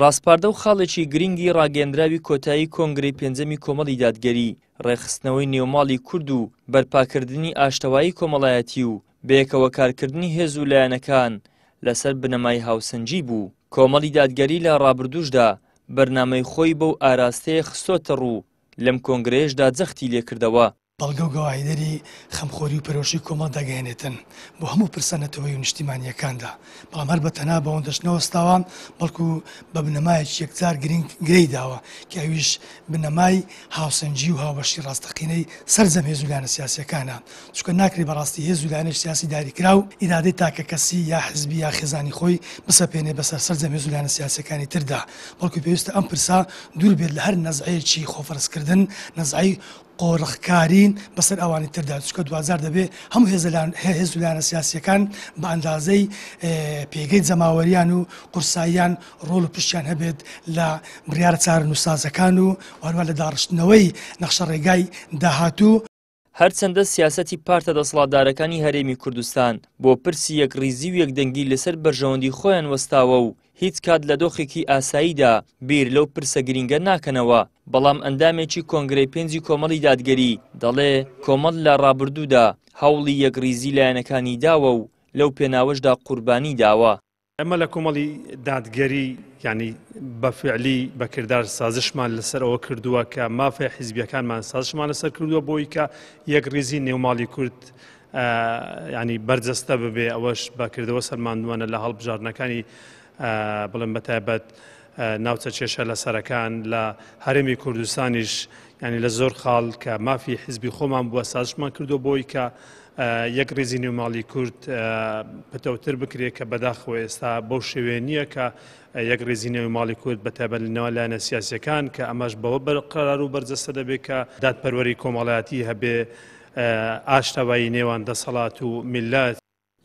ڕاستپاردە و خاڵێکی گرنگی ڕاگەیەندراوی کۆتایی کۆنگرەی پێنجەمی کۆمەڵی دادگەری ڕێخستنەوەی نێوماڵی کورد و بەرپاکردنی ئاشتەوایی کۆمەڵایەتی و بەیەکەوە کارکردنی هێز و لایەنەکان لەسەر بنەمای هاوسەنجی بوو. کۆمەڵی دادگەری لە ڕابردووشدا بەرنامەی خۆی بەو ئاراستەیە خستۆتە ڕوو لەم کۆنگرەیەشدا جەختی لێکردەوە. بەڵگە و گەواهیدەری خەمخۆری و پەرۆشی کۆمەڵ دەگەێنێتن بۆ هەموو پرسەنەتەوەی و نیشتیمانیەکاندا، بەڵام هەر بەتەنها بەوەندەش نەوەستاوە، بەڵکو بە بنەمایەکی یەکجار گرەی داوە کە ئەویش بنەمای هاوسەنجی و هاوبەشی ڕاستەقینەی سەرجەم هێز و لایەنە سیاسیەکانە، چونکە ناکرێت بەڕاستی هێز و لایەنەی سیاسی داریکرا و ئیرادەی تاکە کەسی یا حزبی یا خێزانی خۆی بسەپێنێ بەسەر سەرجەم هێز و لایەنە سیاسیەکانی تردا، بەڵکو پێویستە ئەم پرسا دوور بێت لە هەر نەزعەیەکی خۆفەرزکردن، نەزعەی قۆڕخکارین بەسەر ئەوانی تردا، چکە دوزار دەبێت هەموو هێز و لایەنە سیاسیەکان بە ئەندازەی پێگەی جەماوەریان و قورساییان ڕۆڵ و پشتیان هەبێت لە بڕیارە چارە نووسازەکان و هەروە لە داڕشتنەوەی نەخشە ڕێگای داهاتوو. هەرچەندە سیاسەتی پارتە دەسەڵاتدارەکانی هەرێمی کوردستان بۆ پرسی یەکڕیزی و یەکدەنگی لەسەر بەرژەوەندی خۆیان وەستاوە و هیچ کات لە دۆخێکی ئاساییدا بیر لەو پرسە گرینگە ناکەنەوە، بەڵام ئەندامێکی کۆنگرەی پێنجی کۆمەڵی دادگەری دەڵێ کۆمەڵ لە ڕابردوودا هەوڵی یەکڕیزی لایەنەکانی داوە و لەو پێناوەشدا قوربانی داوە. ئەمە لە کۆمەڵی دادگەری ینی بەفعلی بەکردار سازشمان لەسەرەوە کردووە کە مافی حیزبیەکانمان سازشمان لەسەر کردووە بۆی کە یەکڕیزی نێوماڵی کورد ینی بەرجەستە ببێ، ئەوەش بەکردەوە سەرماندووانە لە هەڵبژاردنەکانی بڵێن بەتایبەت ناوچە کێشە لەسەرەکان لە هەرێمی کوردستانیش ینی لە زۆر خاڵ کە مافی حیزبی خۆمان بووە سازشمان کردو بۆی کە یەکڕێزی نێوماڵی کورد پتەوتر بکرێت کە بەداخەوە ئێستا بەو شێوەیە نییە کە یەکڕێزی نێوماڵی کورد بەتایبەت لەنێوە لایەنە سیاسیەکان کە ئەمەش بەوە بەرقەرار و بەرجەستە دەبێت کە دادپەروەری کۆمەڵایەتی هەبێ ئاشتەوایی نێوان دەسەڵات و میللەت.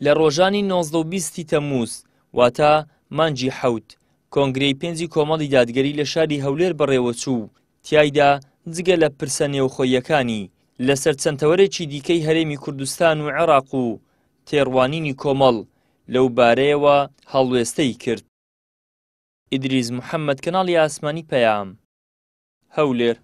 لە ڕۆژانی 19 و 20 تەمووز واتە مانجی حەوت کۆنگرەی پێنجی کۆمەڵی دادگەری لە شاری هەولێر بەڕێوە چوو، تیایدا جگە لە پرسە نێوخۆیەکانی لەسەر چەندتەوەرێکی دیکەی هەرێمی کوردستان و عێراق و تێڕوانینی کۆمەڵ لەو بارەیەوە هەڵوێستەی کرد. ئیدریس محەممەد، کەناڵی ئاسمانی پەیام، هەولێر.